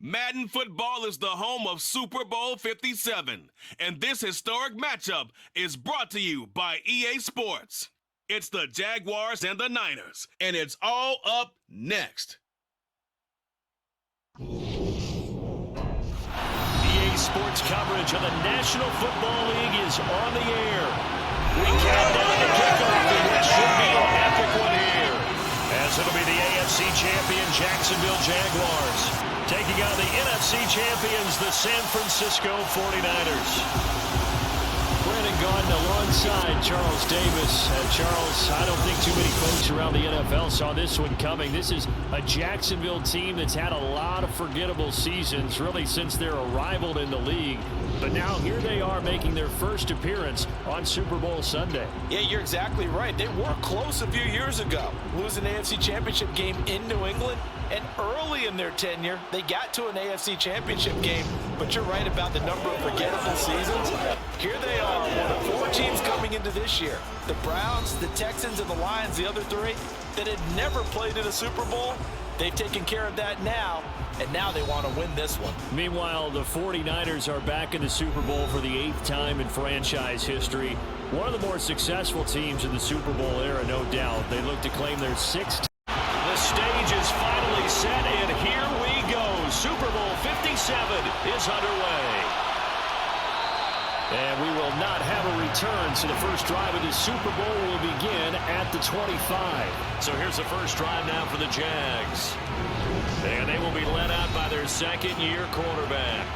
Madden football is the home of Super Bowl 57, and this historic matchup is brought to you by EA Sports. It's the Jaguars and the Niners, and it's all up next. EA Sports coverage of the National Football League is on the air. We count down the kickoff in what should be an epic one here, as it'll be the AFC champion Jacksonville Jaguars taking on the NFC champions, the San Francisco 49ers. Brandon Gaudin alongside Charles Davis. Charles, I don't think too many folks around the NFL saw this one coming. This is a Jacksonville team that's had a lot of forgettable seasons, really since their arrival in the league. But now here they are making their first appearance on Super Bowl Sunday. Yeah, you're exactly right. They were close a few years ago, losing an AFC Championship game in New England. And early in their tenure, they got to an AFC Championship game. But you're right about the number of forgettable seasons. Here they are, one of four teams coming into this year. The Browns, the Texans, and the Lions, the other three, that had never played in a Super Bowl. They've taken care of that now, and now they want to win this one. Meanwhile, the 49ers are back in the Super Bowl for the 8th time in franchise history. One of the more successful teams in the Super Bowl era, no doubt. They look to claim their 6th. The stage is finally set, and here we go. Super Bowl 57 is underway. And we will not have a return, so the first drive of the Super Bowl will begin at the 25. So here's the first drive now for the Jags. And they will be led out by their second-year quarterback.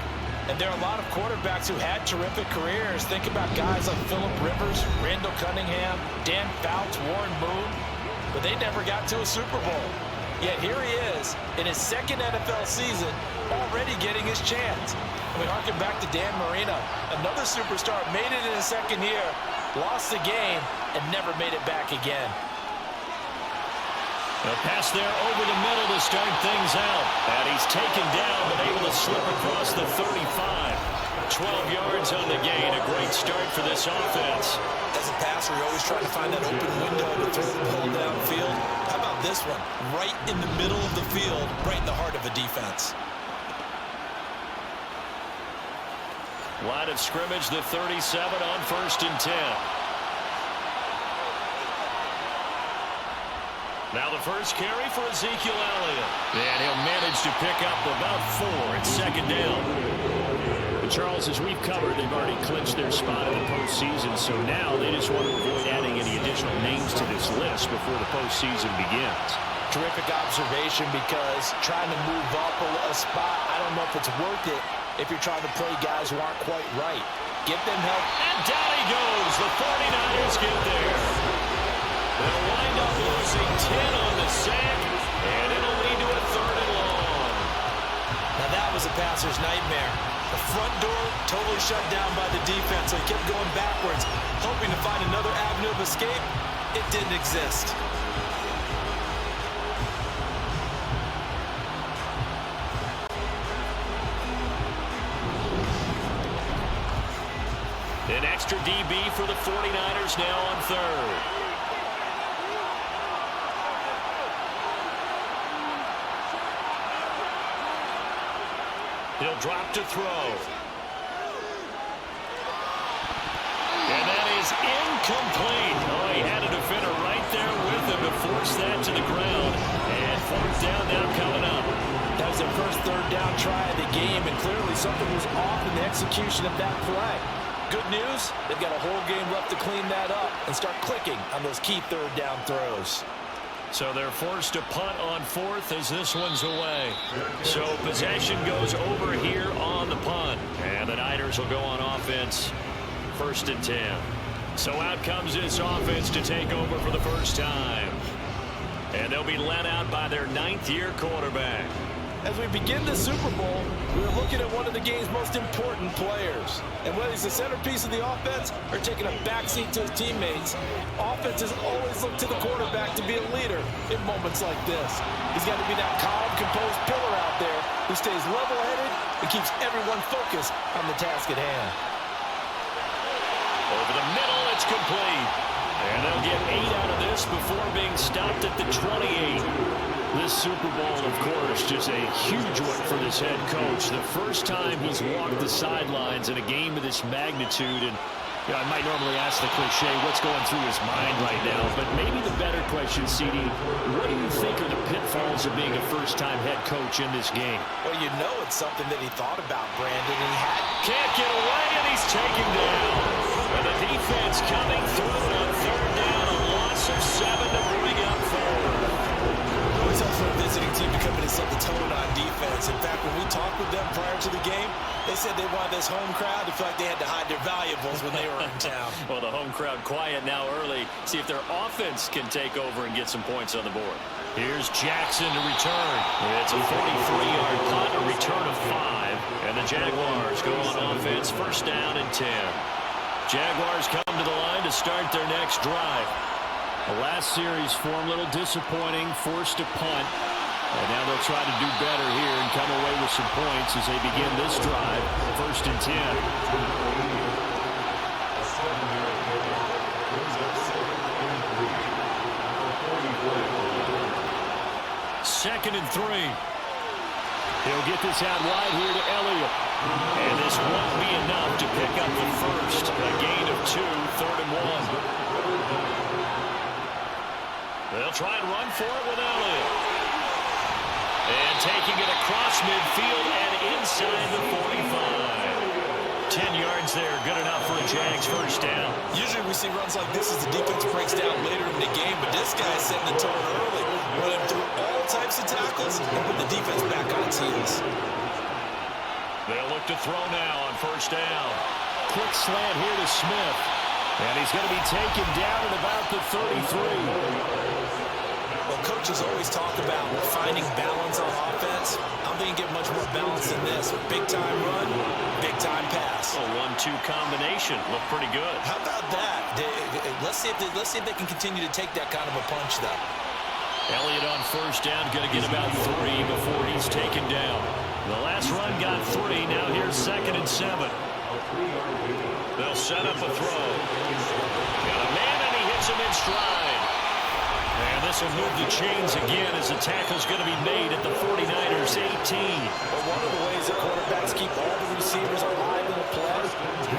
And there are a lot of quarterbacks who had terrific careers. Think about guys like Phillip Rivers, Randall Cunningham, Dan Fouts, Warren Moon. But they never got to a Super Bowl. Yet here he is in his second NFL season, already getting his chance. And we harken back to Dan Marino, another superstar, made it in his second year, lost the game, and never made it back again. A pass there over the middle to start things out. And he's taken down, but able to slip across the 35. 12 yards on the gain. A great start for this offense. As a passer, you're always trying to find that open window to throw the ball downfield. How about this one? Right in the middle of the field, right in the heart of a defense. Line of scrimmage, the 37 on 1st and 10. Now the first carry for Ezekiel Elliott. And he'll manage to pick up about 4 at second down. But Charles, as we've covered, they've already clinched their spot in the postseason, so now they just want to avoid adding any additional names to this list before the postseason begins. Terrific observation, because trying to move up a spot, I don't know if it's worth it if you're trying to play guys who aren't quite right. Give them help. And down he goes. The 49ers get there. They'll wind up losing 10 on the sack, and it'll lead to a 3rd and long. Now that was a passer's nightmare. The front door totally shut down by the defense, so he kept going backwards, hoping to find another avenue of escape. It didn't exist. An extra DB for the 49ers now on 3rd. He'll drop to throw. And that is incomplete. Oh, he had a defender right there with him to force that to the ground. And 4th down now coming up. That was their first 3rd down try of the game, and clearly something was off in the execution of that play. Good news, they've got a whole game left to clean that up and start clicking on those key 3rd down throws. So they're forced to punt on 4th as this one's away. So possession goes over here on the punt. And the Niners will go on offense, 1st and 10. So out comes this offense to take over for the first time. And they'll be led out by their 9th-year quarterback. As we begin the Super Bowl, we're looking at one of the game's most important players. And whether he's the centerpiece of the offense or taking a backseat to his teammates, offenses always look to the quarterback to be a leader in moments like this. He's got to be that calm, composed pillar out there who stays level-headed and keeps everyone focused on the task at hand. Over the middle, it's complete. And they'll get 8 out of this before being stopped at the 28. This Super Bowl, of course, just a huge one for this head coach. The first time he's walked the sidelines in a game of this magnitude. And I might normally ask the cliche, what's going through his mind right now? But maybe the better question, CD, what do you think are the pitfalls of being a first-time head coach in this game? Well, you know it's something that he thought about, Brandon. And he can't get away, and he's taken down. And the defense coming through on third down, a loss of 7 to bring up forward. It's tough for a visiting team to come in and set the tone on defense. In fact, when we talked with them prior to the game, they said they wanted this home crowd to feel like they had to hide their valuables when they were in town. Well, the home crowd quiet now early. See if their offense can take over and get some points on the board. Here's Jackson to return. It's a 43-yard punt, a return of 5. And the Jaguars go on offense, first down and 10. Jaguars come to the line to start their next drive. The last series for them, a little disappointing, forced to punt. And now they'll try to do better here and come away with some points as they begin this drive, first and 10. Second and 3. He'll get this out wide here to Elliott. And this won't be enough to pick up the first. A gain of 2, third and 1. They'll try and run for it with Elliott. And taking it across midfield and inside the 45. 10 yards there, good enough for a Jags first down. Usually we see runs like this as the defense breaks down later in the game, but this guy's setting the tone early, running through all types of tackles and put the defense back on its heels. They'll look to throw now on first down. Quick slant here to Smith. And he's going to be taken down at about the 33. Well, coaches always talk about finding balance on offense. I'm thinking get much more balance than this. Big-time run, big-time pass. A 1-2 combination. Look pretty good. How about that? Let's see if they can continue to take that kind of a punch, though. Elliott on first down, going to get about 3 before he's taken down. The last run got 3. Now here's second and 7. They'll set up a throw. Got a man, and he hits him in stride. And this will move the chains again as the tackle's going to be made at the 49ers 18. Well, one of the ways that quarterbacks keep all the receivers alive in the play,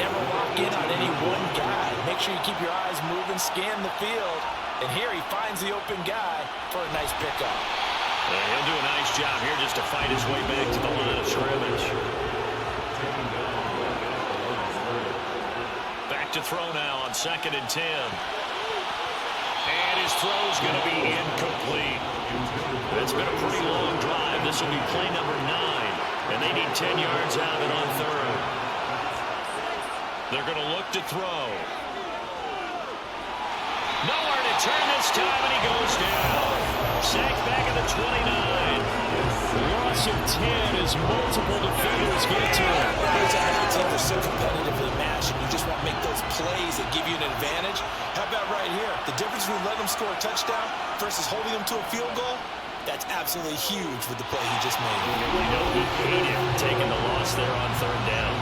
never lock in on any one guy. Make sure you keep your eyes moving, scan the field. And here he finds the open guy for a nice pickup. And he'll do a nice job here just to fight his way back to the line of scrimmage. Back to throw now on second and 10. And his throw's going to be incomplete. It's been a pretty long drive. This will be play number 9. And they need 10 yards out of it on third. They're going to look to throw. Nowhere to turn this time, and he goes down. Sacked back at the 29. Loss of 10 as multiple defenders get to him. Those other teams are so competitively matched, and you just want to make those plays that give you an advantage. How about right here? The difference between letting them score a touchdown versus holding them to a field goal, that's absolutely huge with the play he just made. You know he hated taking the loss there on third down.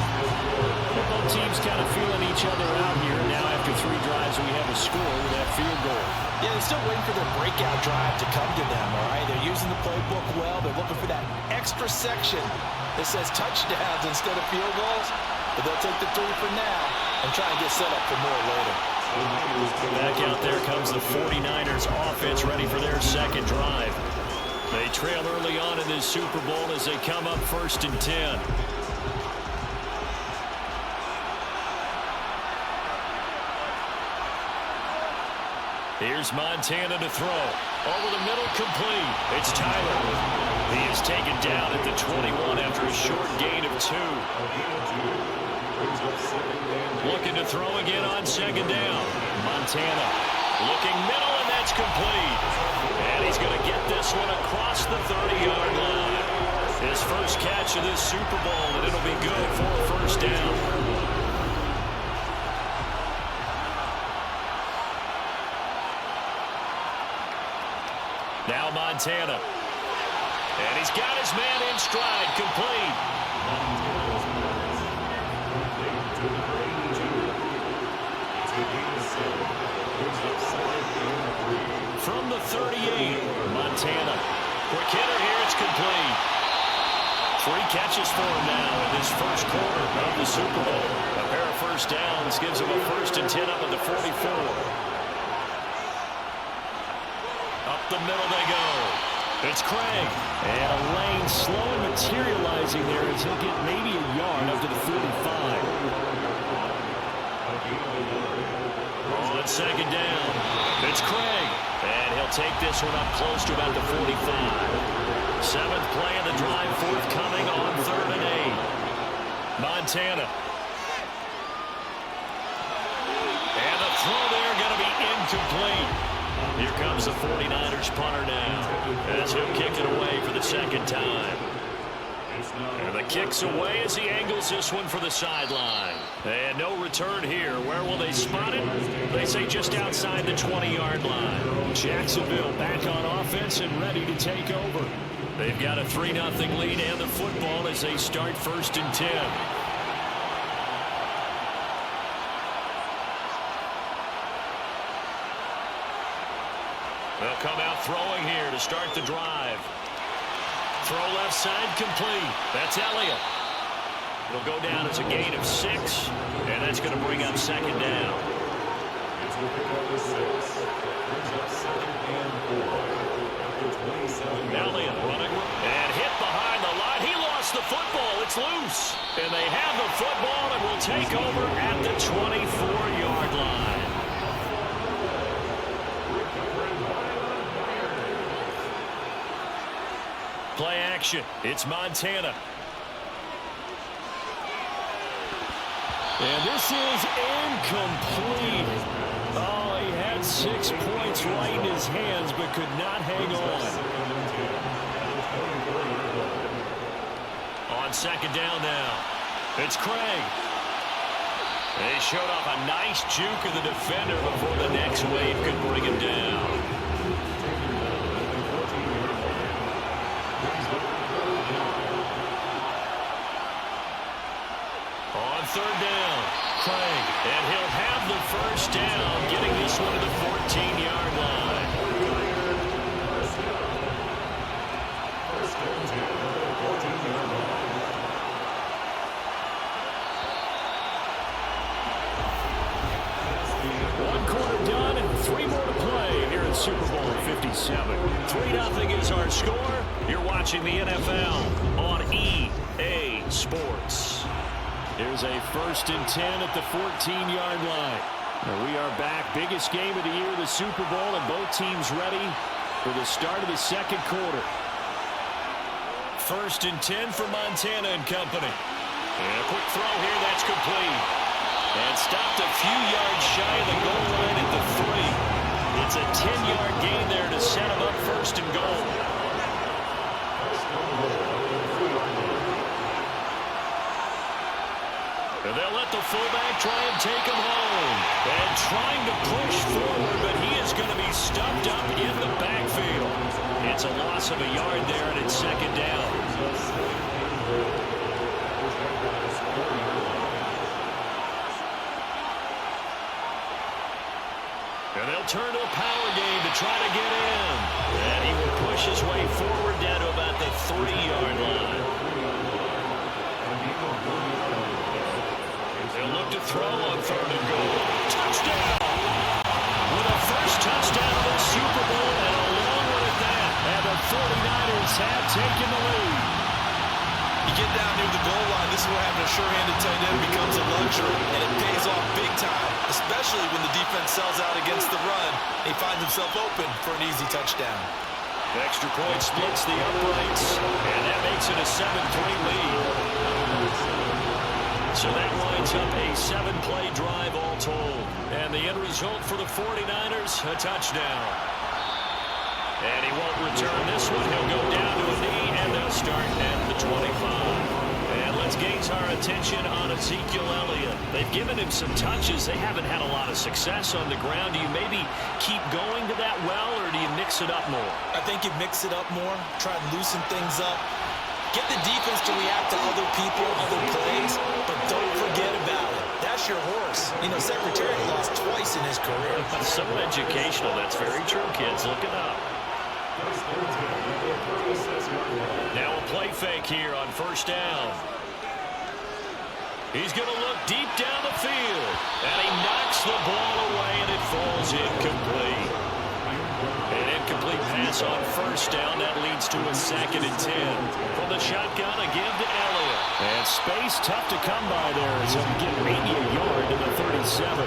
Both teams kind of feeling each other out here. Now after 3 drives, we have a score with that field goal. Yeah, they're still waiting for their breakout drive to come to them, all right? They're using the playbook well. They're looking for that extra section that says touchdowns instead of field goals. But they'll take the 3 for now and try and get set up for more later. Back out there comes the 49ers offense ready for their second drive. They trail early on in this Super Bowl as they come up first and 10. Here's Montana to throw. Over the middle, complete. It's Tyler. He is taken down at the 21 after a short gain of 2. Looking to throw again on second down. Montana looking middle, and that's complete. And he's going to get this one across the 30-yard line. His first catch of this Super Bowl, and it'll be good for a first down. Now Montana. And he's got his man in stride, complete. From the 38, Montana Quick hitter here. It's complete. 3 catches for him now in this first quarter of the Super Bowl. A pair of first downs gives him a 1st and 10 up at the 44. Up the middle they go. It's Craig. And a lane slowly materializing there as he'll get maybe a yard up to the 45. On 2nd down, it's Craig. And he'll take this one up close to about the 45. 7th play of the drive, forthcoming on 3rd and 8. Montana. And the throw there going to be incomplete. Here comes the 49ers punter now as he'll kick it away for the 2nd time. And the kick's away as he angles this one for the sideline. And no return here. Where will they spot it? They say just outside the 20-yard line. Jacksonville back on offense and ready to take over. They've got a 3-0 lead and the football as they start 1st and 10. They'll come out throwing here to start the drive. Throw left side complete. That's Elliott. It'll go down as a gain of 6, and that's going to bring up 2nd down. Elliott running and hit behind the line. He lost the football. It's loose. And they have the football and will take over at the 24-yard line. Play action. It's Montana. And this is incomplete. Oh, he had 6 points right in his hands, but could not hang on. On 2nd down now, it's Craig. They showed off a nice juke of the defender before the next wave could bring him down. On 3rd down, Craig, and he'll have the 1st down, getting this one to the 14-yard line. One quarter done and 3 more to play here in Super Bowl 57. 3-0 is our score. You're watching the NFL on EA Sports. Here's a 1st and 10 at the 14-yard line. And we are back. Biggest game of the year, the Super Bowl, and both teams ready for the start of the 2nd quarter. 1st and 10 for Montana and company. And a quick throw here, that's complete. And stopped a few yards shy of the goal line at the 3. It's a 10-yard gain there to set him up 1st and goal. And they'll let the fullback try and take him home. And trying to push forward, but he is going to be stuffed up in the backfield. It's a loss of a yard there, and it's 2nd down. And they'll turn to a power game to try to get in. And he will push his way forward down to about the 3-yard line. They'll look to throw on 3rd and goal. Touchdown! With a first touchdown of the Super Bowl and a long one at that. And the 49ers have taken the lead. You get down near the goal line, this is where having a sure-handed tight end becomes a luxury, and it pays off big time, especially when the defense sells out against the run. He finds himself open for an easy touchdown. The extra point splits the uprights, and that makes it a 7-3 lead. So that winds up a 7-play drive all told. And the end result for the 49ers, a touchdown. And he won't return this one. He'll go down to a knee, and they'll start at the 25. And let's gauge our attention on Ezekiel Elliott. They've given him some touches. They haven't had a lot of success on the ground. Do you maybe keep going to that well, or do you mix it up more? I think you mix it up more, try to loosen things up. Get the defense to react to other people, other plays, but don't forget about it. That's your horse. You know, Secretary lost twice in his career. So educational. That's very true, kids. Look it up. Now a play fake here on first down. He's going to look deep down the field. And he knocks the ball away, and it falls incomplete. An incomplete pass on first down. That leads to a 2nd and 10. From the shotgun, a give to Elliott. And space tough to come by there as he'll get maybe a yard to the 37.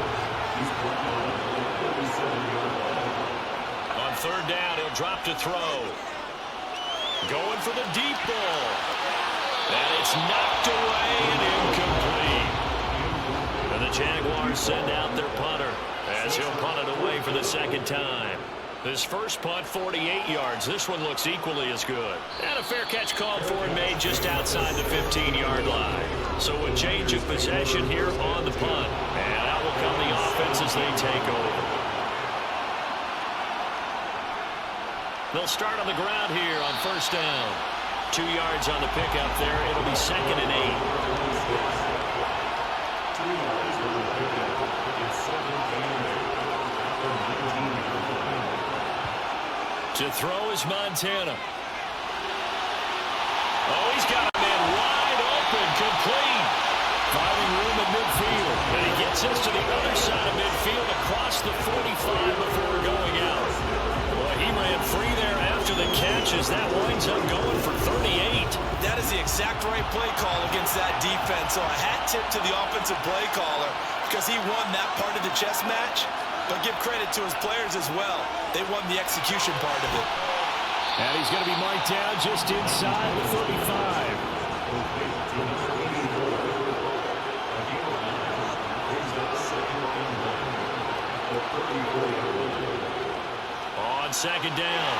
On 3rd down, he'll drop to throw. Going for the deep ball. And it's knocked away and incomplete. And the Jaguars send out their punter as he'll punt it away for the 2nd time. This first punt, 48 yards. This one looks equally as good. And a fair catch called for and made just outside the 15-yard line. So a change of possession here on the punt. And out will come the offense as they take over. They'll start on the ground here on first down. 2 yards on the pickup there. It'll be 2nd and 8. To throw is Montana. Oh, he's got a man wide open, complete. Finding room in midfield. And he gets us to the other side of midfield across the 45 before going out. Well, he ran free there after the catch as that winds up going for 38. That is the exact right play call against that defense. So a hat tip to the offensive play caller because he won that part of the chess match. But give credit to his players as well. They won the execution part of it. And he's going to be marked down just inside the 35. On 2nd down,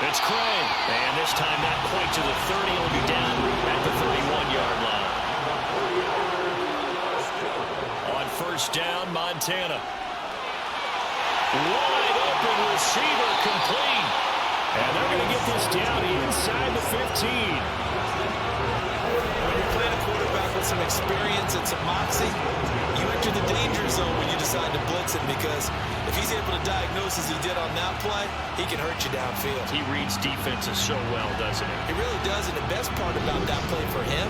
it's Craig. And this time not quite to the 30. He'll be down at the 31-yard line. On first down, Montana. Wide open receiver, complete. And they're going to get this down inside the 15. When you're playing a quarterback with some experience and some moxie, you enter the danger zone when you decide to blitz him because if he's able to diagnose as he did on that play, he can hurt you downfield. He reads defenses so well, doesn't he? He really does, and the best part about that play for him,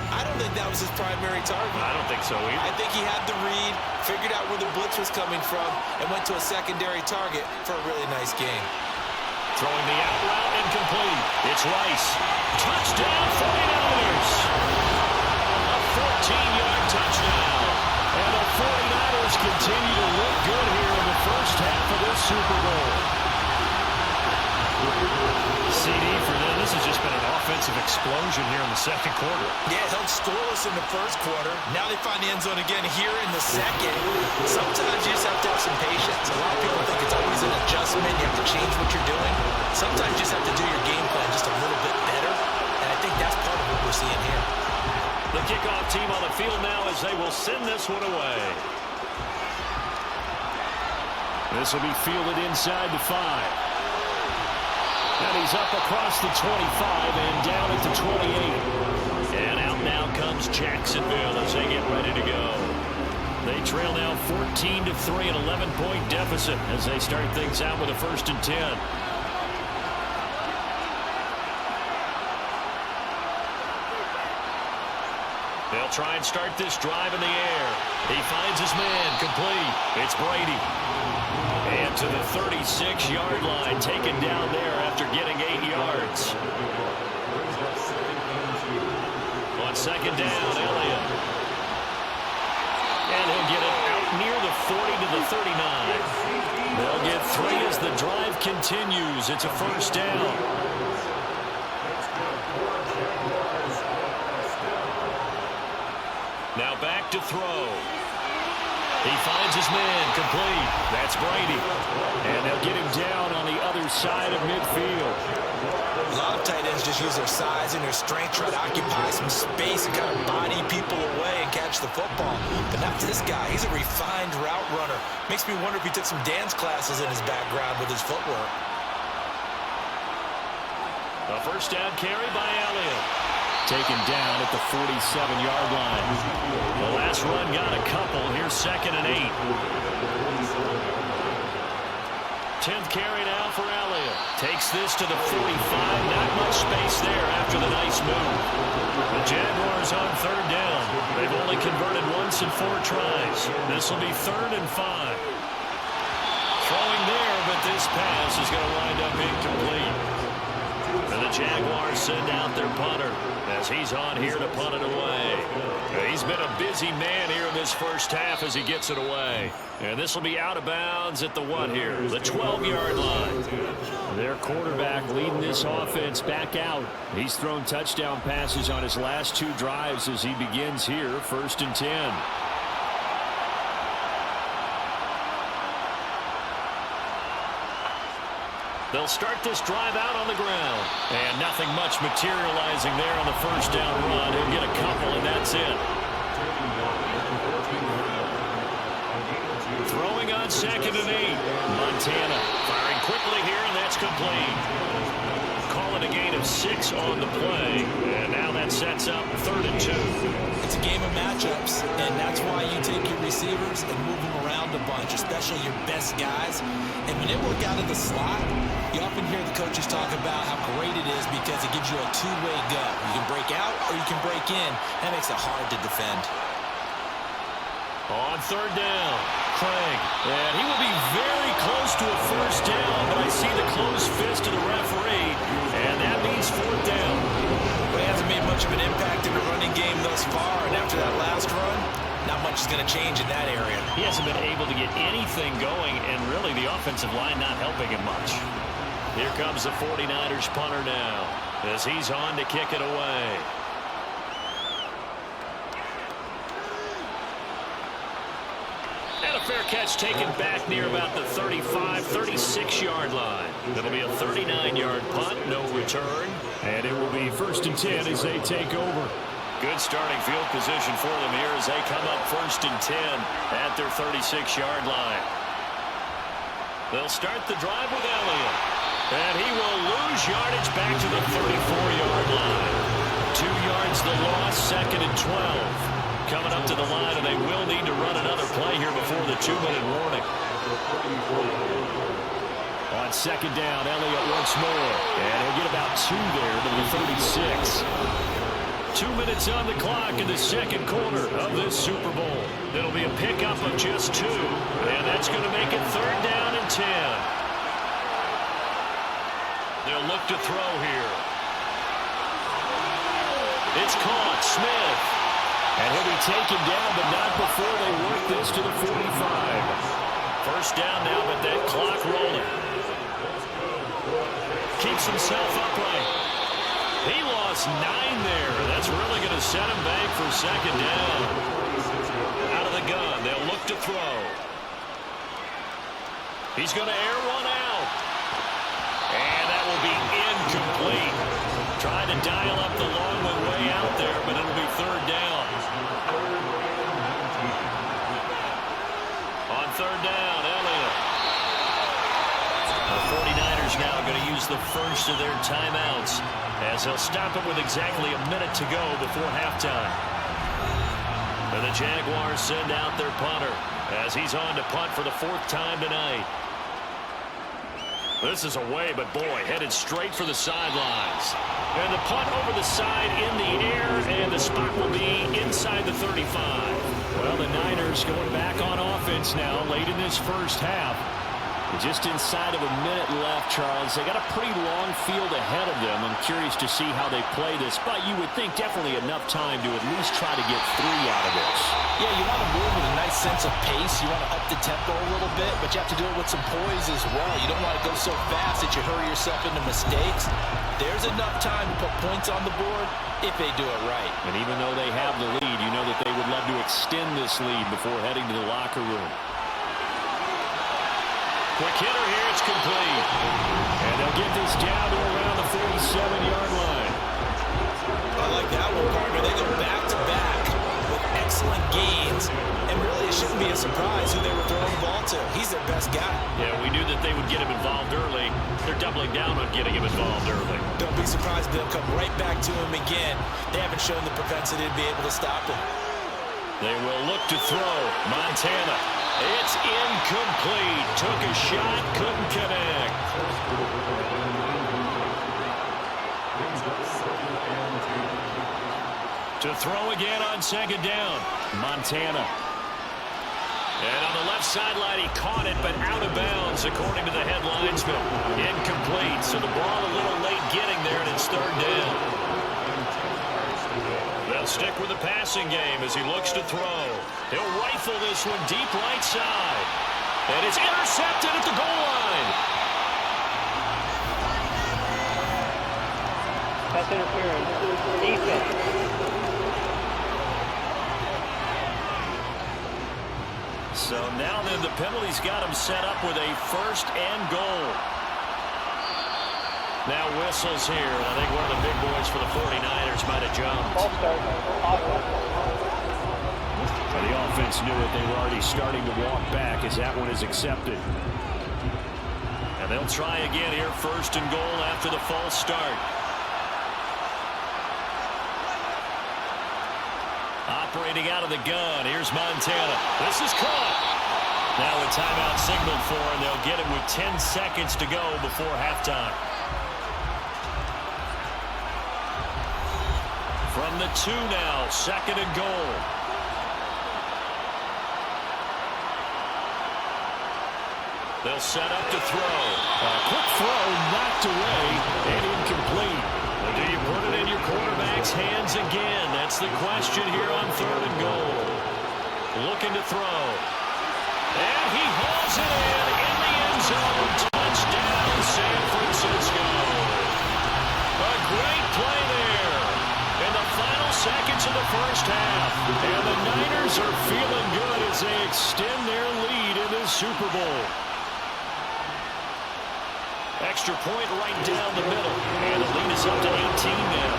I don't think that was his primary target. I don't think so either. I think he had the read, figured out where the blitz was coming from, and went to a secondary target for a really nice game. Throwing the out route incomplete. It's Rice. Touchdown 49ers. A 14-yard touchdown. And the 49ers continue to look good here in the first half of this Super Bowl. CD for them. This has just been an offensive explosion here in the 2nd quarter. Yeah, held scoreless in the 1st quarter. Now they find the end zone again here in the 2nd. Sometimes you just have to have some patience. A lot of people think it's always an adjustment. You have to change what you're doing. Sometimes you just have to do your game plan just a little bit better. And I think that's part of what we're seeing here. The kickoff team on the field now as they will send this one away. This will be fielded inside the 5. And he's up across the 25 and down at the 28. And out now comes Jacksonville as they get ready to go. They trail now 14-3, an 11-point deficit as they start things out with a 1st and 10. They'll try and start this drive in the air. He finds his man, complete. It's Brady. And to the 36-yard line, taken down there after getting 8 yards. On 2nd down, Elliott. And he'll get it out near the 40 to the 39. They'll get 3 as the drive continues. It's a 1st down. Now back to throw. He finds his man, complete. That's Brady. And they'll get him down on the other side of midfield. A lot of tight ends just use their size and their strength, try to occupy some space and kind of body people away and catch the football. But not this guy. He's a refined route runner. Makes me wonder if he took some dance classes in his background with his footwork. A 1st down carry by Elliott. Taken down at the 47-yard line. The last run got a couple. Here's 2nd and 8. 10th carry now for Elliott. Takes this to the 45. Not much space there after the nice move. The Jaguars on third down. They've only converted once in 4 tries. This will be 3rd and 5. Throwing there, but this pass is going to wind up incomplete. And the Jaguars send out their punter as he's on here to punt it away. He's been a busy man here in this first half as he gets it away. And this will be out of bounds at the what here? The 12-yard line. Their quarterback leading this offense back out. He's thrown touchdown passes on his last 2 drives as he begins here, 1st and 10. They'll start this drive out on the ground. And nothing much materializing there on the first down run. He'll get a couple, and that's it. Throwing on 2nd and 8. Montana firing quickly here, and that's complete. Call it a gain of 6 on the play. And now that sets up 3rd and 2. It's a game of matchups, and that's why you take your receivers and move them around a bunch, especially your best guys. And when they work out of the slot, you often hear the coaches talk about how great it is because it gives you a two-way go. You can break out or you can break in. That makes it hard to defend. On 3rd down, Craig. And he will be very close to a first down, but I see the closed fist of the referee, and that means 4th down. But he hasn't made much of an impact in the running game thus far, and after that last run, not much is going to change in that area. He hasn't been able to get anything going, and really the offensive line not helping him much. Here comes the 49ers punter now as he's on to kick it away. And a fair catch taken back near about the 35, 36-yard line. It'll be a 39-yard punt, no return. And it will be 1st and 10 as they take over. Good starting field position for them here as they come up 1st and 10 at their 36-yard line. They'll start the drive with Elliott. And he will lose yardage back to the 34-yard line. 2 yards the loss, 2nd and 12. Coming up to the line, and they will need to run another play here before the 2-minute warning. On 2nd down, Elliott once more. And he'll get about 2 there to the 36. 2 minutes on the clock in the 2nd quarter of this Super Bowl. It'll be a pickup of just 2, and that's going to make it 3rd down and 10. They'll look to throw here. It's caught. Smith. And he'll be taken down, but not before they work this to the 45. 1st down now, but that clock rolling. Keeps himself upright. He lost 9 there. That's really going to set him back for 2nd down. Out of the gun, they'll look to throw. He's going to air one out. And that will be incomplete. Trying to dial up the long one way out there, but it'll be 3rd down. On 3rd down, Elliott. The 49ers now going to use the first of their timeouts as they'll stop it with exactly a minute to go before halftime. And the Jaguars send out their punter as he's on to punt for the 4th time tonight. This is away, but boy, headed straight for the sidelines. And the punt over the side in the air, and the spot will be inside the 35. Well, the Niners going back on offense now late in this first half. Just inside of a minute left, Charles. They got a pretty long field ahead of them. I'm curious to see how they play this, but you would think definitely enough time to at least try to get 3 out of this. Yeah, you want to move with a nice sense of pace. You want to up the tempo a little bit, but you have to do it with some poise as well. You don't want to go so fast that you hurry yourself into mistakes. There's enough time to put points on the board if they do it right. And even though they have the lead, you know that they would love to extend this lead before heading to the locker room. Quick hitter here, it's complete. And they'll get this down to around the 47-yard line. I like that one, partner. They go back-to-back with excellent gains. And really, it shouldn't be a surprise who they were throwing the ball to. He's their best guy. Yeah, we knew that they would get him involved early. They're doubling down on getting him involved early. Don't be surprised if they'll come right back to him again. They haven't shown the propensity to be able to stop him. They will look to throw. Montana. It's incomplete. Took a shot, couldn't connect. To throw again on second down, Montana. And on the left sideline, he caught it, but out of bounds, according to the head linesman. Incomplete, so the ball a little late getting there, and it's third down. They'll stick with the passing game as he looks to throw. He'll rifle this one deep right side. And it's intercepted at the goal line. Pass interference. Defense. So now then the penalty's got him set up with a first and goal. Now whistles here. I think one of the big boys for the 49ers might have jumped. So the offense knew it. They were already starting to walk back as that one is accepted. And they'll try again here, first and goal after the false start. Operating out of the gun. Here's Montana. This is caught. Now a timeout signaled for, and they'll get it with 10 seconds to go before halftime. From the 2 now, second and goal. They'll set up to throw. A quick throw knocked away and incomplete. Well, do you put it in your quarterback's hands again? That's the question here on third and goal. Looking to throw. And he hauls it in the end zone. Touchdown, San Francisco. A great play there in the final seconds of the first half. And the Niners are feeling good as they extend their lead in this Super Bowl. Extra point right down the middle. And the lead is up to 18 now.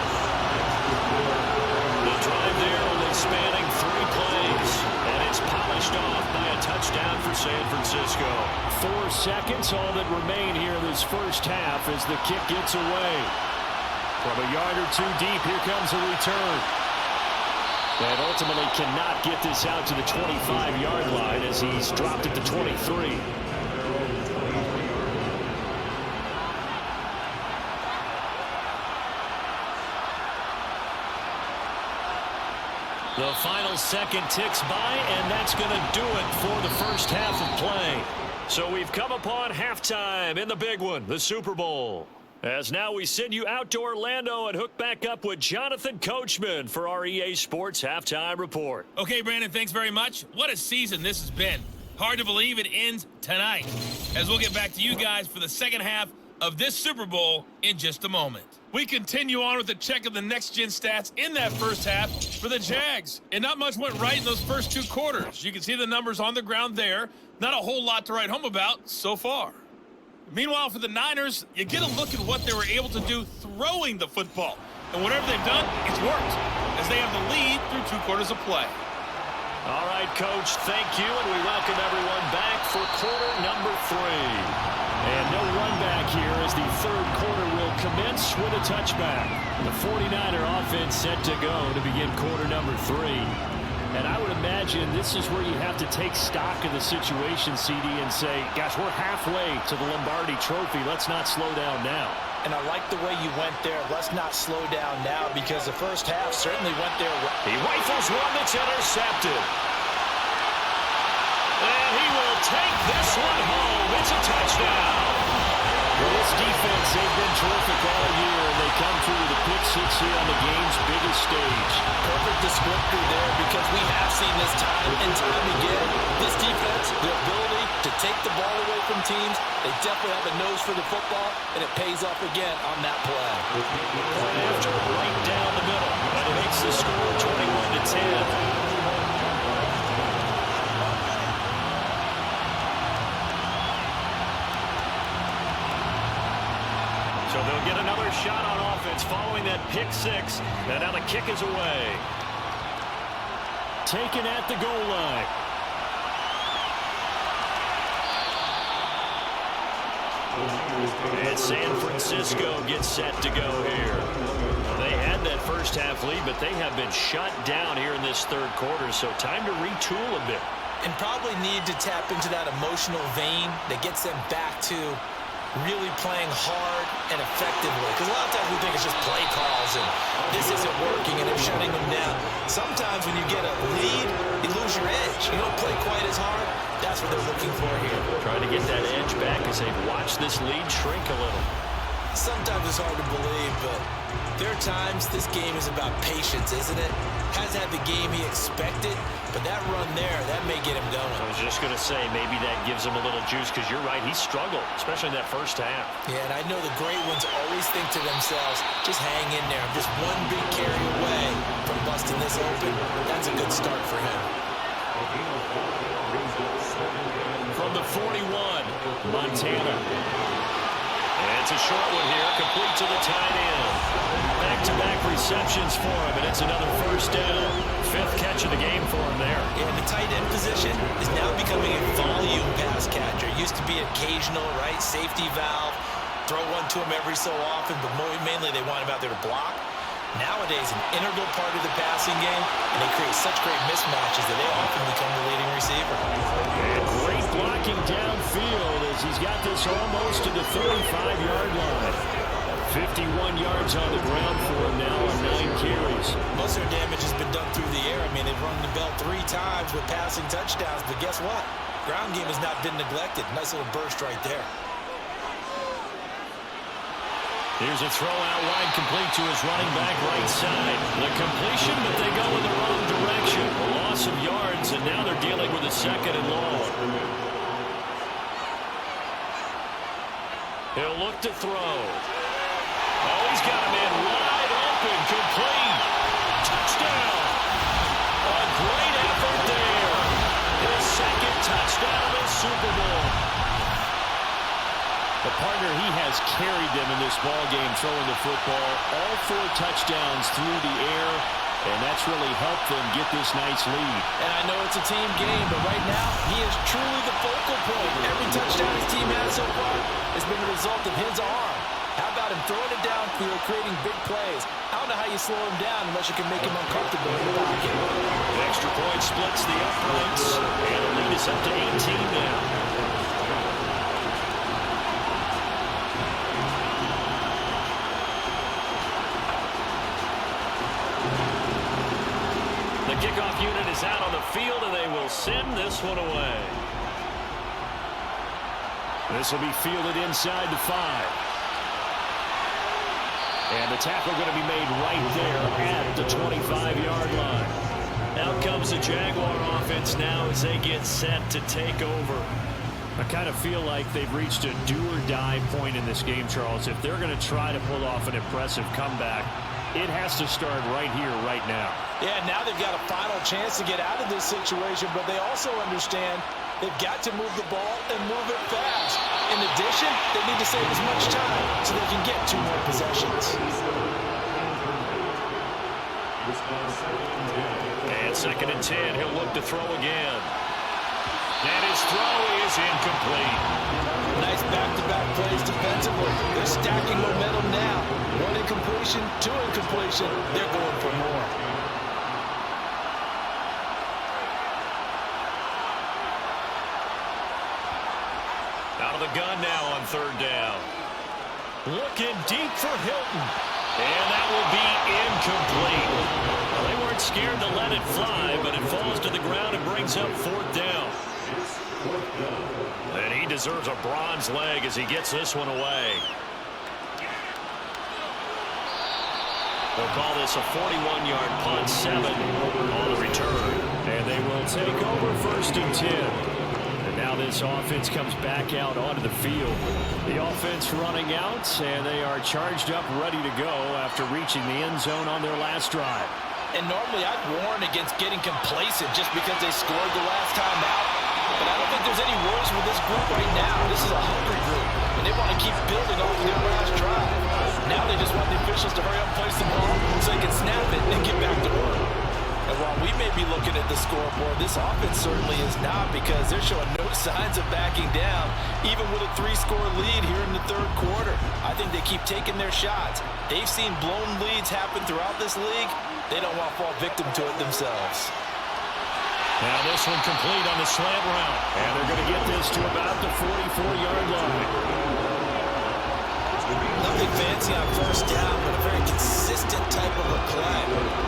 The drive there only spanning 3 plays. And it's polished off by a touchdown for San Francisco. 4 seconds, all that remain here in this first half as the kick gets away. From a yard or 2 deep, here comes a return. And ultimately cannot get this out to the 25-yard line as he's dropped it to 23. The final second ticks by, and that's going to do it for the first half of play. So we've come upon halftime in the big one, the Super Bowl. As now we send you out to Orlando and hook back up with Jonathan Coachman for our EA Sports Halftime Report. Okay, Brandon, thanks very much. What a season this has been. Hard to believe it ends tonight, as we'll get back to you guys for the second half of this Super Bowl in just a moment. We continue on with a check of the next-gen stats in that first half for the Jags. And not much went right in those first 2 quarters. You can see the numbers on the ground there. Not a whole lot to write home about so far. Meanwhile, for the Niners, you get a look at what they were able to do throwing the football. And whatever they've done, it's worked, as they have the lead through 2 quarters of play. All right, Coach, thank you, and we welcome everyone back for quarter number 3. And no run back here as the third quarter will commence with a touchback. The 49er offense set to go to begin quarter number 3. And I would imagine this is where you have to take stock of the situation, CD, and say, gosh, we're halfway to the Lombardi Trophy. Let's not slow down now. And I like the way you went there. Let's not slow down now, because the first half certainly went there. He rifles one that's intercepted. And he will take this one home. It's a touchdown. Well, this defense, they've been terrific all year, and they come through with a pick 6 here on the game's biggest stage. Perfect descriptor there, because we have seen this time and time again. This defense, the ability to take the ball away from teams, they definitely have a nose for the football, and it pays off again on that play. After right down the middle, and it makes the score 21-10. So they'll get another shot on offense following that pick 6. And now the kick is away. Taken at the goal line. And San Francisco gets set to go here. They had that first half lead, but they have been shut down here in this third quarter. So time to retool a bit. And probably need to tap into that emotional vein that gets them back to really playing hard and effectively. Because a lot of times we think it's just play calls and this isn't working and they're shutting them down. Sometimes when you get a lead, you lose your edge. You don't play quite as hard. That's what they're looking for here. Trying to get that edge back as they watch this lead shrink a little. Sometimes it's hard to believe, but there are times this game is about patience, isn't it? Hasn't had the game he expected, but that run there, that may get him going. I was just going to say, maybe that gives him a little juice, because you're right, he struggled, especially in that first half. Yeah, and I know the great ones always think to themselves, just hang in there. I'm just one big carry away from busting this open. That's a good start for him. From the 41, Montana. And it's a short one here, complete to the tight end. Back-to-back receptions for him, and it's another first down. Fifth catch of the game for him there. And the tight end position is now becoming a volume pass catcher. It used to be occasional, right, safety valve, throw one to him every so often, but mainly they want him out there to block. Nowadays, an integral part of the passing game, and they create such great mismatches that they often become the leading receiver. And great blocking downfield as he's got this almost to the 35-yard line. 51 yards on the ground for him now on 9 carries. Most of their damage has been done through the air. I mean, they've rung the bell 3 times with passing touchdowns, but guess what? Ground game has not been neglected. Nice little burst right there. Here's a throw out wide, complete to his running back right side. The completion, but they go in the wrong direction. A loss of yards, and now they're dealing with a second and long. He'll look to throw. Oh, he's got a man wide open, complete. Touchdown. A great effort there. His second touchdown of the Super Bowl. The partner, he has carried them in this ball game, throwing the football. All 4 touchdowns through the air, and that's really helped them get this nice lead. And I know it's a team game, but right now, he is truly the focal point. Every touchdown his team has so far has been a result of his arm. How about him throwing it downfield, creating big plays? I don't know how you slow him down unless you can make him uncomfortable in the pocket. The extra point splits the uprights, and the lead is up to 18 now. The kickoff unit is out on the field, and they will send this one away. This will be fielded inside the 5. And the tackle going to be made right there at the 25-yard line. Out comes the Jaguar offense now as they get set to take over. I kind of feel like they've reached a do-or-die point in this game, Charles. If they're going to try to pull off an impressive comeback, it has to start right here, right now. Yeah, now they've got a final chance to get out of this situation, but they also understand they've got to move the ball and move it fast. In addition, they need to save as much time so they can get 2 more possessions. And 2nd and 10, he'll look to throw again. And his throw is incomplete. Nice back-to-back plays defensively. They're stacking momentum now. 1 incompletion, 2 incompletion. They're going for more. Out of the gun now on 3rd down. Looking deep for Hilton. And that will be incomplete. Well, they weren't scared to let it fly, but it falls to the ground and brings up 4th down. And he deserves a bronze leg as he gets this one away. They'll call this a 41-yard punt, 7 on the return. And they will take over 1st and 10. And now this offense comes back out onto the field. The offense running out, and they are charged up, ready to go after reaching the end zone on their last drive. And normally I'd warn against getting complacent just because they scored the last time out. But I don't think there's any worries with this group right now. This is a hungry group, and they want to keep building off of their last drive. Now they just want the officials to hurry up and place the ball so they can snap it and get back to work. And while we may be looking at the scoreboard, this offense certainly is not, because they're showing no signs of backing down, even with a 3-score lead here in the 3rd quarter. I think they keep taking their shots. They've seen blown leads happen throughout this league. They don't want to fall victim to it themselves. Now this one complete on the slant route. And they're going to get this to about the 44-yard line. first down, but a very consistent type of a play.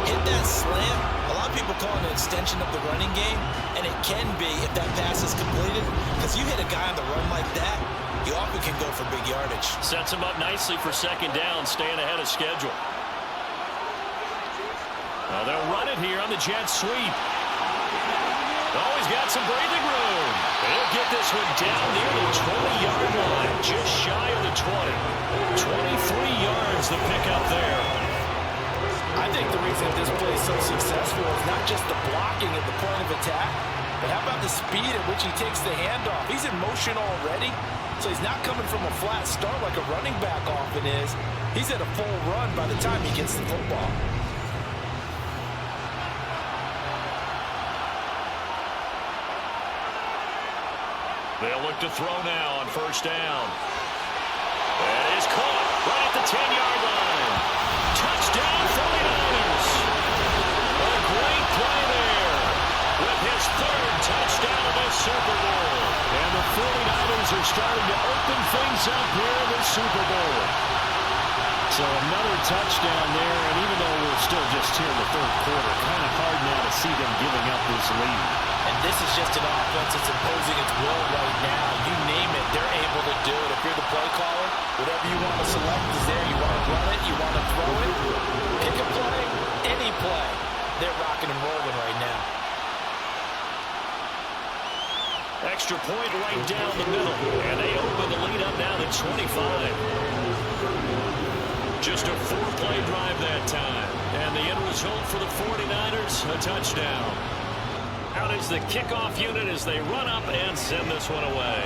Hit that slant. A lot of people call it an extension of the running game, and it can be if that pass is completed, because you hit a guy on the run like that, you often can go for big yardage. Sets him up nicely for second down, staying ahead of schedule. They'll run it here on the jet sweep. Oh, he's got some breathing room. He'll get this one down near the 20-yard line, just shy of the 20. 23 yards the pickup there. I think the reason this play is so successful is not just the blocking at the point of attack, but how about the speed at which he takes the handoff? He's in motion already, so he's not coming from a flat start like a running back often is. He's at a full run by the time he gets the football. They'll look to throw now on first down. That is caught right at the 10-yard line. Touchdown 49ers. A great play there with his third touchdown of the Super Bowl. And the 49ers are starting to open things up here in the Super Bowl. So another touchdown there, and even though we're still just here in the third quarter, kind of hard now to see them giving up this lead. And this is just an offense that's imposing its will right now. You name it, they're able to do it. If you're the play caller, whatever you want to select is there. You want to run it, you want to throw it. Pick a play, any play. They're rocking and rolling right now. Extra point right down the middle. And they open the lead up now to 25. Just a 4-play drive that time. And the end result for the 49ers, a touchdown. Out is the kickoff unit as they run up and send this one away.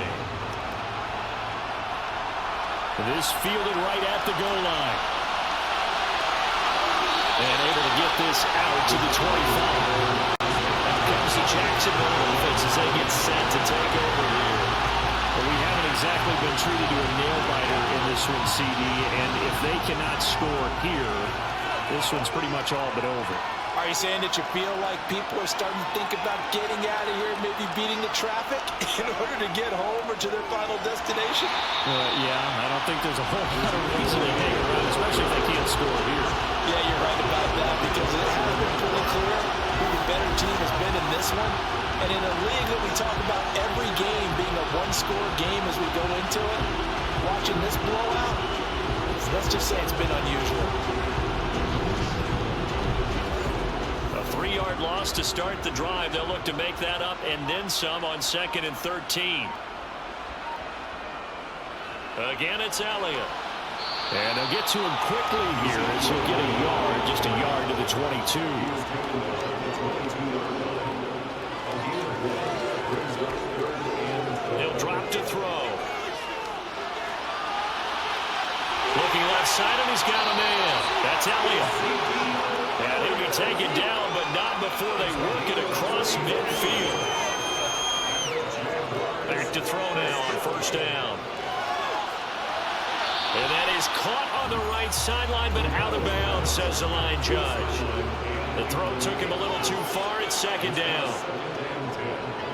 This fielded right at the goal line. And able to get this out to the 25. Now comes the Jacksonville offense as they get set to take over here. Well, we haven't exactly been treated to a nail-biter in this one, CD, and if they cannot score here, this one's pretty much all but over. Are you saying that you feel like people are starting to think about getting out of here, maybe beating the traffic in order to get home or to their final destination? Yeah, I don't think there's a whole lot of reason to hang around, especially if they can't score here. Yeah, you're right about that, because it has been pretty clear who the better team has been in this one. And in a league that we talk about every game being a one-score game as we go into it, watching this blowout, let's just say it's been unusual. A 3-yard loss to start the drive. They'll look to make that up and then some on 2nd and 13. Again, it's Elliott. And they'll get to him quickly here as he'll get a yard, just a yard to the 22. He'll drop to throw. Looking left side, and he's got a man. That's Elliott. And he'll be taken down, but not before they work it across midfield. Back to throw now on first down. And that is caught on the right sideline, but out of bounds, says the line judge. The throw took him a little too far at second down.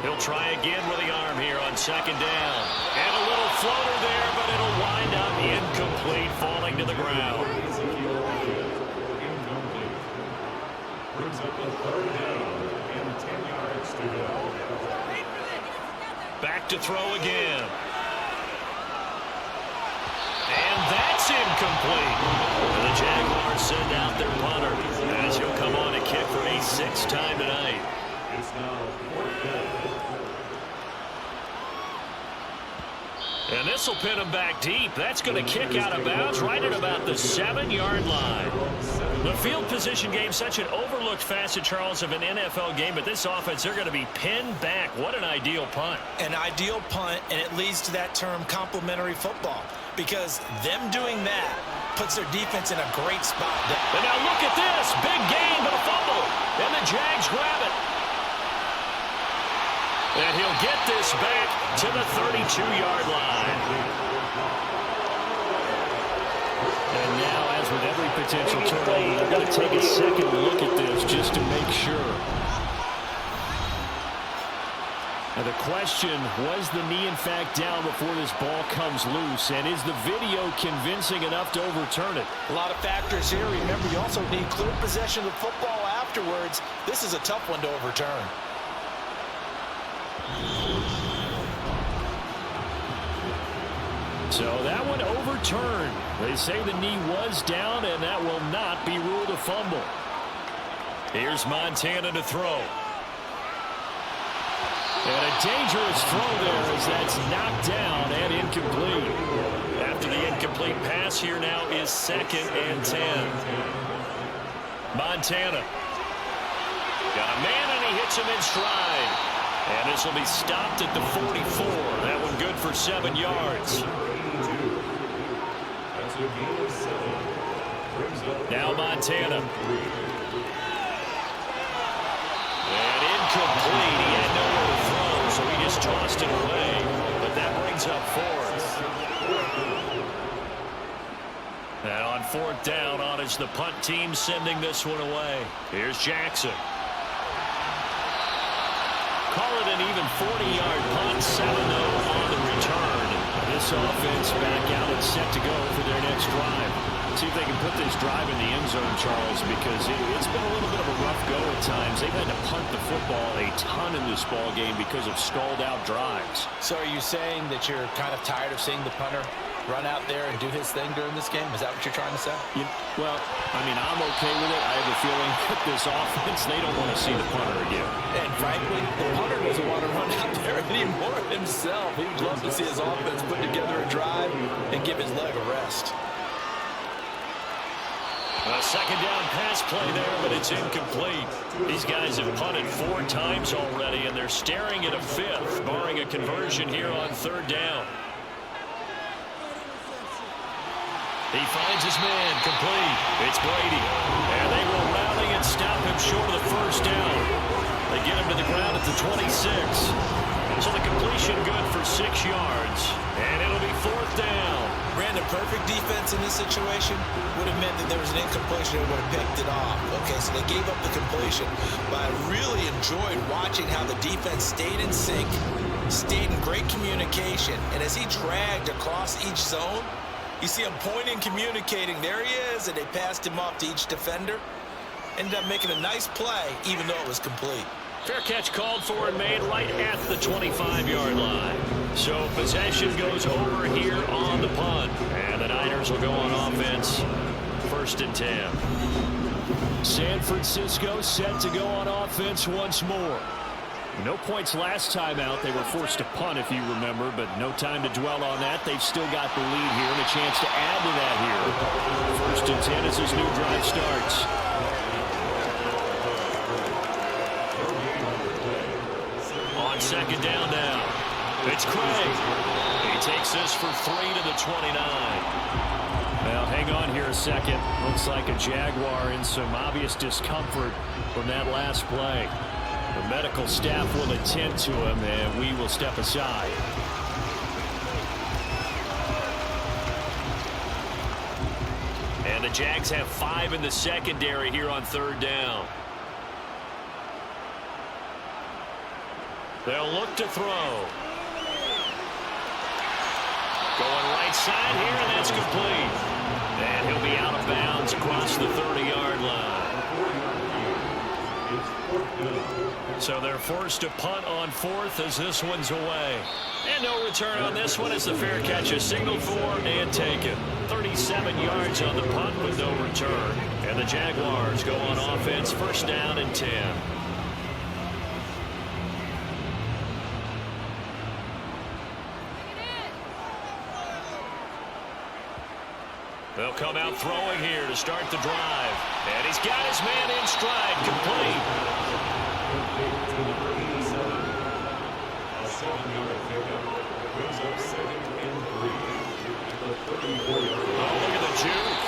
He'll try again with the arm here on second down. And a little floater there, but it'll wind up incomplete, falling to the ground. Brings up a third down and 10 yards to go. Back to throw again. And that's incomplete. And the Jaguars send out their punter as he'll come on and kick for a 6th time tonight. It's now 4th down. And this will pin him back deep. That's going to kick out of bounds right at about the 7-yard line. The field position game, such an overlooked facet, Charles, of an NFL game, but this offense, they're going to be pinned back. What an ideal punt. An ideal punt, and it leads to that term complementary football, because them doing that puts their defense in a great spot. And now look at this. Big gain, but a fumble. And the Jags grab it. And he'll get this back to the 32-yard line. And now, as with every potential turnover, they're going to take a second look at this just to make sure. The question, was the knee in fact down before this ball comes loose? And is the video convincing enough to overturn it? A lot of factors here. Remember, you also need clear possession of the football afterwards. This is a tough one to overturn. So that one overturned. They say the knee was down, and that will not be ruled a fumble. Here's Montana to throw. And a dangerous throw there as that's knocked down and incomplete. After the incomplete pass, here now is 2nd and 10. Montana. Got a man, and he hits him in stride. And this will be stopped at the 44. That one good for 7 yards. Now Montana. And incomplete. He had nowhere to throw, so he just tossed it away. But that brings up 4th. And on 4th down, on is the punt team sending this one away. Here's Jackson. Call it an even 40-yard punt, 7-0 on the return. This offense back out and set to go for their next drive. See if they can put this drive in the end zone, Charles, because it's been a little bit of a rough go at times. They've had to punt the football a ton in this ball game because of stalled-out drives. So are you saying that you're kind of tired of seeing the punter run out there and do his thing during this game? Is that what you're trying to say? Well, I mean, I'm okay with it. I have a feeling that this offense, they don't want to see the punter again. And frankly, the punter doesn't want to run out there anymore himself. He would love to see his offense put together a drive and give his leg a rest. A 2nd down pass play there, but it's incomplete. These guys have punted 4 times already, and they're staring at a 5th, barring a conversion here on 3rd down. He finds his man, complete. It's Brady. And they will rally and stop him short of the 1st down. They get him to the ground at the 26. So the completion good for 6 yards. And it'll be 4th down. Brandon, perfect defense in this situation would have meant that there was an incompletion and would have picked it off. Okay, so they gave up the completion. But I really enjoyed watching how the defense stayed in sync, stayed in great communication. And as he dragged across each zone, you see him pointing, communicating. There he is, and they passed him off to each defender. Ended up making a nice play, even though it was complete. Fair catch called for and made right at the 25-yard line. So possession goes over here on the punt. And the Niners will go on offense. 1st and 10. San Francisco set to go on offense once more. No points last time out. They were forced to punt, if you remember, but no time to dwell on that. They've still got the lead here and a chance to add to that here. 1st and 10 as this new drive starts. On 2nd down now. It's Craig. He takes this for 3 to the 29. Well, hang on here a second. Looks like a Jaguar in some obvious discomfort from that last play. The medical staff will attend to him, and we will step aside. And the Jags have 5 in the secondary here on 3rd down. They'll look to throw. Going right side here, and that's complete. And he'll be out of bounds across the 30-yard line. So they're forced to punt on 4th as this one's away. And no return on this one as the fair catch is signaled for and taken. 37 yards on the punt with no return. And the Jaguars go on offense, 1st down and 10. They'll come out throwing here to start the drive. And he's got his man in stride, complete. Oh, look at the juke.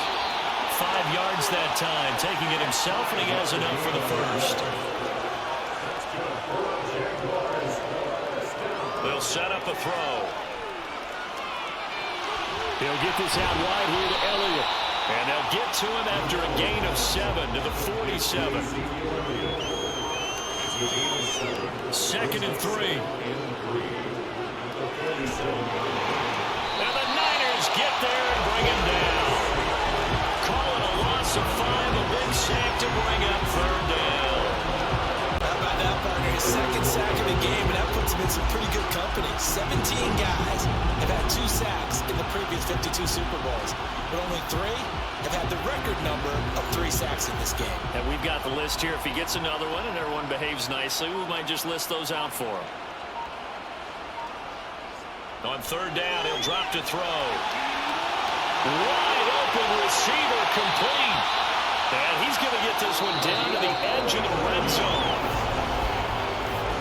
5 yards that time, taking it himself, and he has enough for the 1st. They'll set up a throw. He'll get this out wide here to Elliott. And they'll get to him after a gain of 7 to the 47. 2nd and 3. And the Niners get there and bring him down. Call it a loss of 5, a big sack to bring up 3rd down. How about that, partner? His 2nd sack of the game, and that puts him in some pretty good company. 17 guys have had 2 sacks in the previous 52 Super Bowls, but only 3 have had the record number of 3 sacks in this game. And we've got the list here. If he gets another one and everyone behaves nicely, we might just list those out for him. On 3rd down, he'll drop to throw. Wide open receiver, complete. And he's going to get this one down to the edge of the red zone.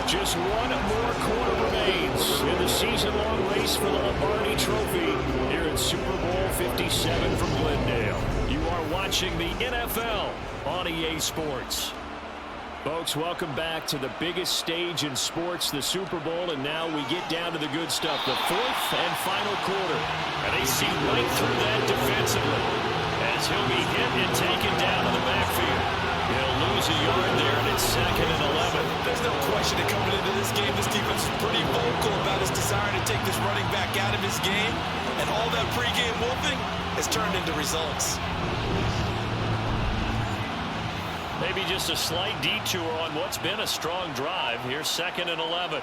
Just one more quarter remains in the season-long race for the Lombardi Trophy here in Super Bowl 57 from Glendale. You are watching the NFL on EA Sports. Folks, welcome back to the biggest stage in sports, the Super Bowl, and now we get down to the good stuff, the 4th and final quarter. And they see right through that defensively as he'll be hit and taken down in the backfield. He'll lose a yard there, and it's 2nd and 11. There's no question that coming into this game, this defense is pretty vocal about his desire to take this running back out of his game, and all that pregame whooping has turned into results. Maybe just a slight detour on what's been a strong drive. Here's 2nd and 11.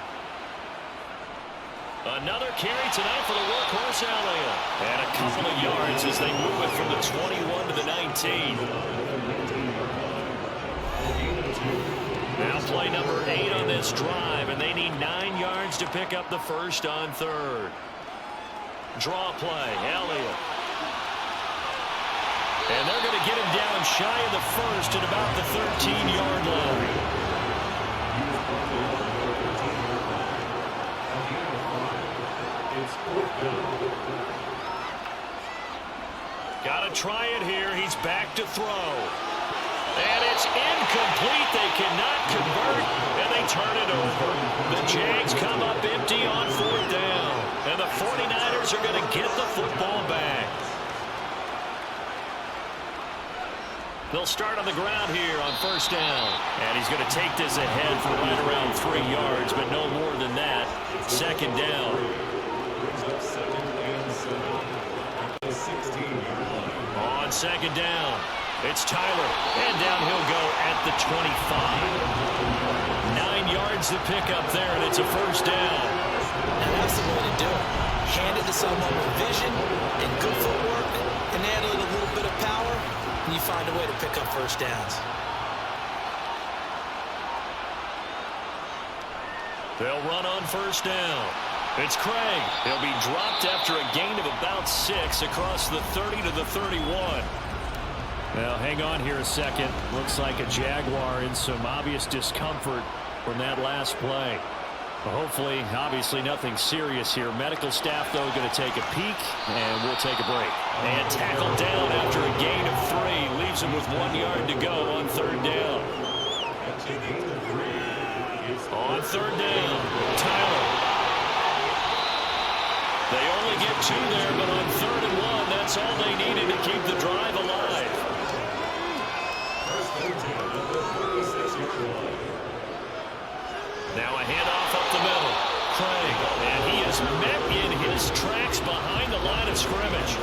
Another carry tonight for the workhorse Elliott. And a couple of yards as they move it from the 21 to the 19. Now play number 8 on this drive, and they need 9 yards to pick up the first on 3rd. Draw play, Elliott. And they're going to get him down shy of the first at about the 13-yard line. Got to try it here. He's back to throw. And it's incomplete. They cannot convert, and they turn it over. The Jags come up empty on 4th down. And the 49ers are going to get the football back. They'll start on the ground here on 1st down. And he's going to take this ahead for right around 3 yards, but no more than that. 2nd down. On 2nd down, it's Tyler. And down he'll go at the 25. 9 yards to pick up there, and it's a 1st down. And that's the way to do it. Hand it to someone with vision and good footwork, and add a little bit of power, and you find a way to pick up 1st downs. They'll run on 1st down. It's Craig. He'll be dropped after a gain of about 6 across the 30 to the 31. Now, hang on here a second. Looks like a Jaguar in some obvious discomfort from that last play. Well, hopefully, obviously, nothing serious here. Medical staff, though, going to take a peek, and we'll take a break. And tackled down after a gain of 3. Leaves him with 1 yard to go on 3rd down. On 3rd down, Tyler. They only get 2 there, but on 3rd and 1, that's all they needed to keep the drive alive. Now a handoff up the middle. Craig, and he is met in his tracks behind the line of scrimmage.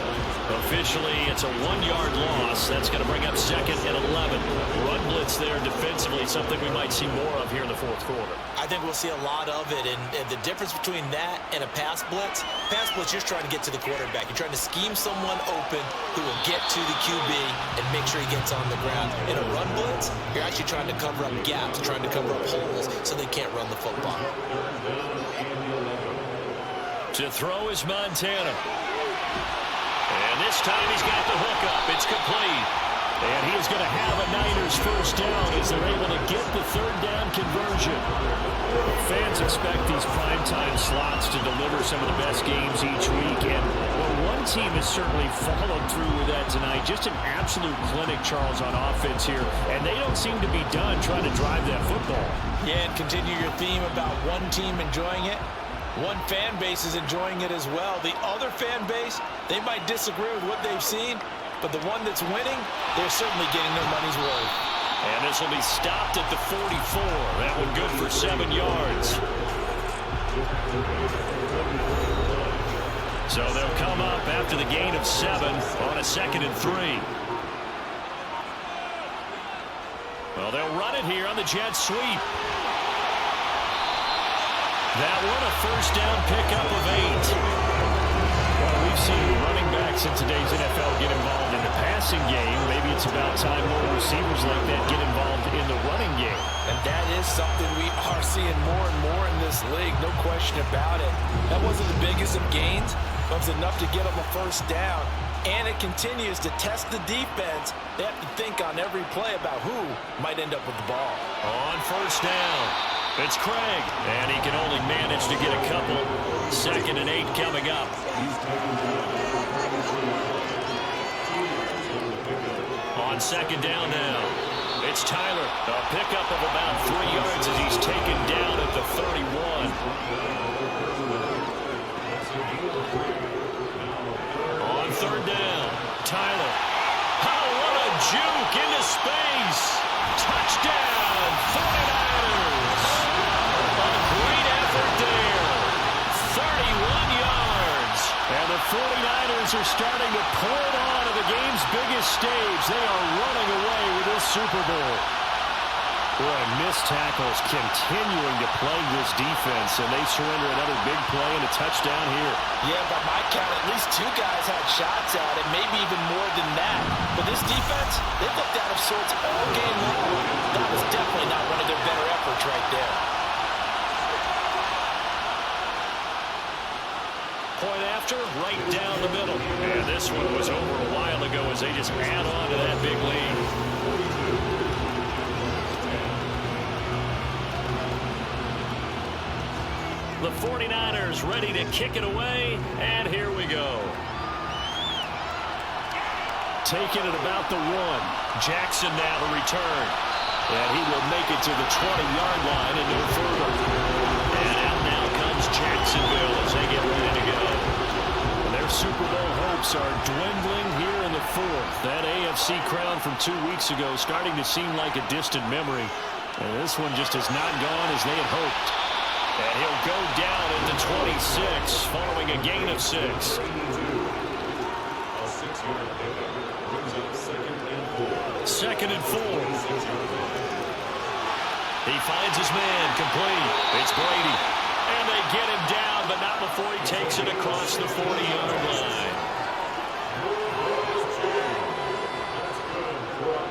Officially, it's a 1-yard loss. That's going to bring up 2nd and 11. Run blitz there defensively, something we might see more of here in the 4th quarter. I think we'll see a lot of it, and the difference between that and a pass blitz, you're trying to get to the quarterback. You're trying to scheme someone open who will get to the QB and make sure he gets on the ground. In a run blitz, you're actually trying to cover up gaps, trying to cover up holes so they can't run the football. To throw is Montana. And this time he's got the hook up. It's complete. And he is going to have a Niners 1st down as they're able to get the 3rd down conversion. Fans expect these primetime slots to deliver some of the best games each week. And one team has certainly followed through with that tonight. Just an absolute clinic, Charles, on offense here. And they don't seem to be done trying to drive that football. Yeah, and continue your theme about one team enjoying it. One fan base is enjoying it as well. The other fan base, they might disagree with what they've seen, but the one that's winning, they're certainly getting their money's worth. And this will be stopped at the 44. That one good for 7 yards. So they'll come up after the gain of 7 on a 2nd and 3. Well, they'll run it here on the jet sweep. That one a first down pickup of 8. Well, we've seen running backs in today's NFL get involved in the passing game. Maybe it's about time more receivers like that get involved in the running game. And that is something we are seeing more and more in this league, no question about it. That wasn't the biggest of gains, but it was enough to get them a first down. And it continues to test the defense. They have to think on every play about who might end up with the ball. On first down, it's Craig, and he can only manage to get a couple. 2nd and 8 coming up. On 2nd down now, it's Tyler. A pickup of about 3 yards as he's taken down at the 31. On 3rd down, Tyler. Oh, what a juke into space. Touchdown, 49ers. A great effort there. 31 yards. And the 49ers are starting to pour it on at the game's biggest stage. They are running away with this Super Bowl. Boy, missed tackles continuing to plague this defense, and they surrender another big play and a touchdown here. Yeah, by my count, at least 2 guys had shots at it, maybe even more than that. But this defense, they looked out of sorts all game long. That was definitely not one of their better efforts right there. Point after, right down the middle. And this one was over a while ago as they just add on to that big lead. The 49ers ready to kick it away, and here we go. Taking it about the 1. Jackson now to return. And he will make it to the 20-yard line and no further. And out now comes Jacksonville as they get ready to go. And their Super Bowl hopes are dwindling here in the 4th. That AFC crown from 2 weeks ago starting to seem like a distant memory. And this one just has not gone as they had hoped. And he'll go down at the 26 following a gain of 6. Second and 4. He finds his man complete. It's Brady. And they get him down, but not before he takes it across the 40-yard line.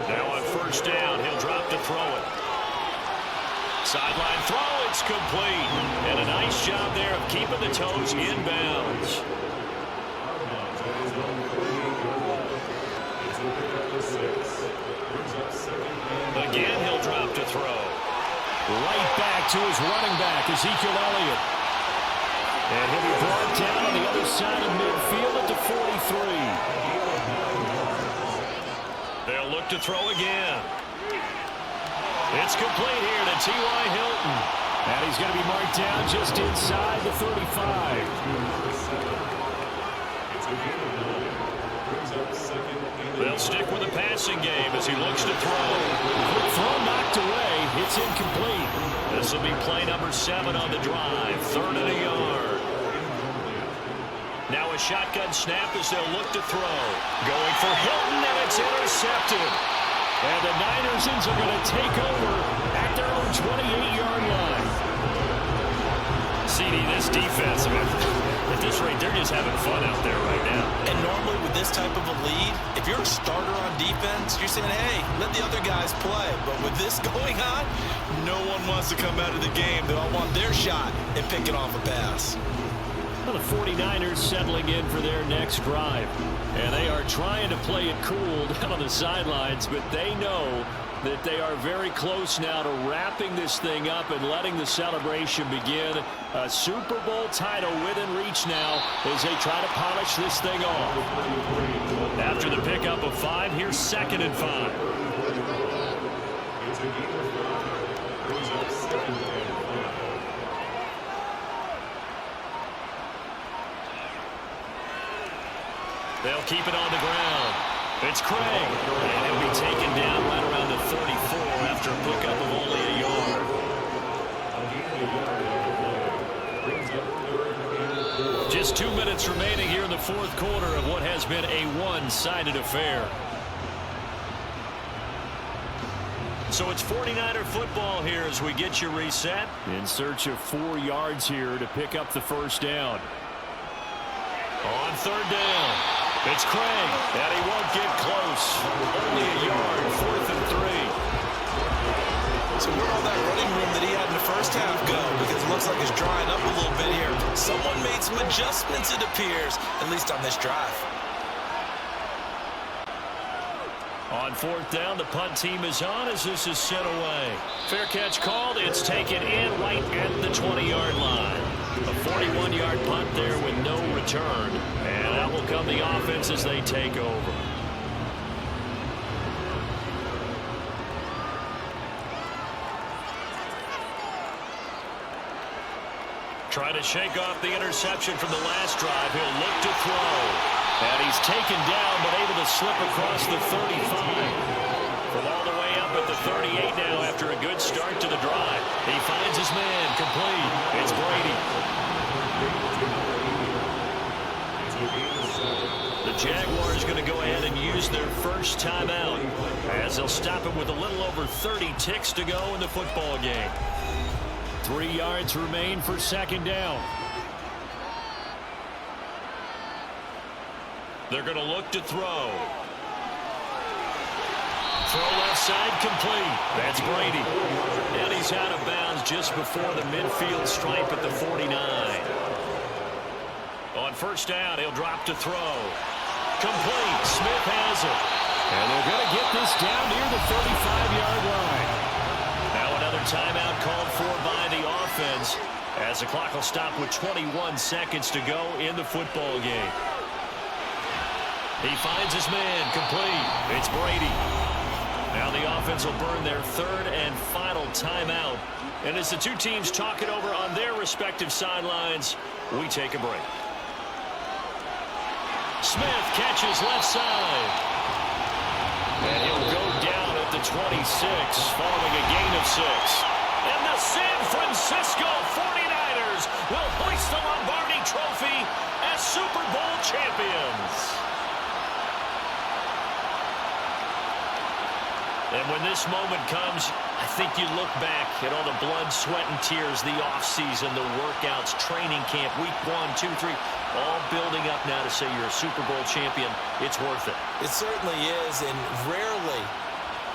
Now on first down, he'll drop to throw it. Sideline throw, it's complete. And a nice job there of keeping the toes inbounds. Again, he'll drop to throw. Right back to his running back, Ezekiel Elliott. And he'll be brought down on the other side of midfield at the 43. They'll look to throw again. It's complete here to T.Y. Hilton. And he's going to be marked down just inside the 35. They'll stick with the passing game as he looks to throw. Quick throw knocked away. It's incomplete. This will be play number 7 on the drive. 3rd and a yard. Now a shotgun snap as they'll look to throw. Going for Hilton, and it's intercepted. And the Niners are going to take over at their own 28-yard line. CD, this defense, I mean, at this rate, they're just having fun out there right now. And normally with this type of a lead, if you're a starter on defense, you're saying, hey, let the other guys play. But with this going on, no one wants to come out of the game. They all want their shot at picking off a pass. Well, the 49ers settling in for their next drive. And they are trying to play it cool down on the sidelines, but they know that they are very close now to wrapping this thing up and letting the celebration begin. A Super Bowl title within reach now as they try to polish this thing off. After the pickup of 5, here's 2nd and 5. They'll keep it on the ground. It's Craig. And he'll be taken down right around the 34. after a pickup of only a yard. Just 2 minutes remaining here in the fourth quarter of what has been a one-sided affair. So it's 49er football here as we get you reset. In search of 4 yards here to pick up the first down. On third down, it's Craig, and he won't get close. Only a yard, 4th and 3. So where'd all that running room that he had in the first half go? Because it looks like it's drying up a little bit here. Someone made some adjustments, it appears, at least on this drive. On fourth down, the punt team is on as this is sent away. Fair catch called. It's taken in right at the 20-yard line. A 41-yard punt there with no return. And out will come the offense as they take over. Trying to shake off the interception from the last drive. He'll look to throw. And he's taken down, but able to slip across the 35. From all the way up at the 38 now after a good start to the drive. He finds his man, complete. It's Brady. The Jaguars going to go ahead and use their first timeout as they'll stop it with a little over 30 ticks to go in the football game. 3 yards remain for second down. They're going to look to throw. Throw left side, complete. That's Brady. And he's out of bounds just before the midfield stripe at the 49. On first down, he'll drop to throw. Complete. Smith has it. And they're going to get this down near the 35-yard line. Now another timeout called for by the offense as the clock will stop with 21 seconds to go in the football game. He finds his man, complete. It's Brady. Now the offense will burn their third and final timeout. And as the two teams talk it over on their respective sidelines, we take a break. Smith catches left side. And he'll go down at the 26 following a gain of 6. And the San Francisco 49ers will hoist the Lombardi Trophy as Super Bowl champions. And when this moment comes, I think you look back at all the blood, sweat, and tears, the offseason, the workouts, training camp, week 1, 2, 3, all building up now to say you're a Super Bowl champion. It's worth it. It certainly is, and rarely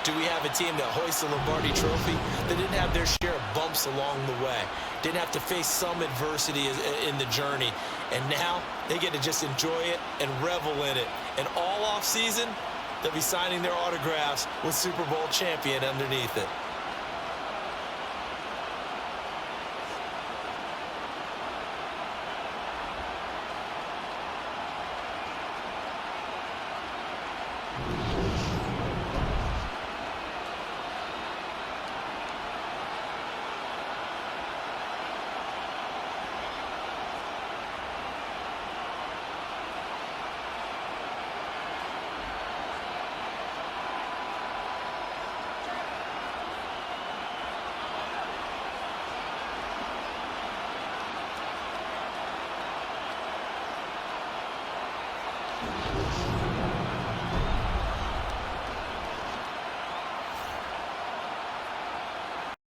do we have a team that hoists the Lombardi Trophy that didn't have their share of bumps along the way, didn't have to face some adversity in the journey, and now they get to just enjoy it and revel in it. And all offseason, they'll be signing their autographs with Super Bowl champion underneath it.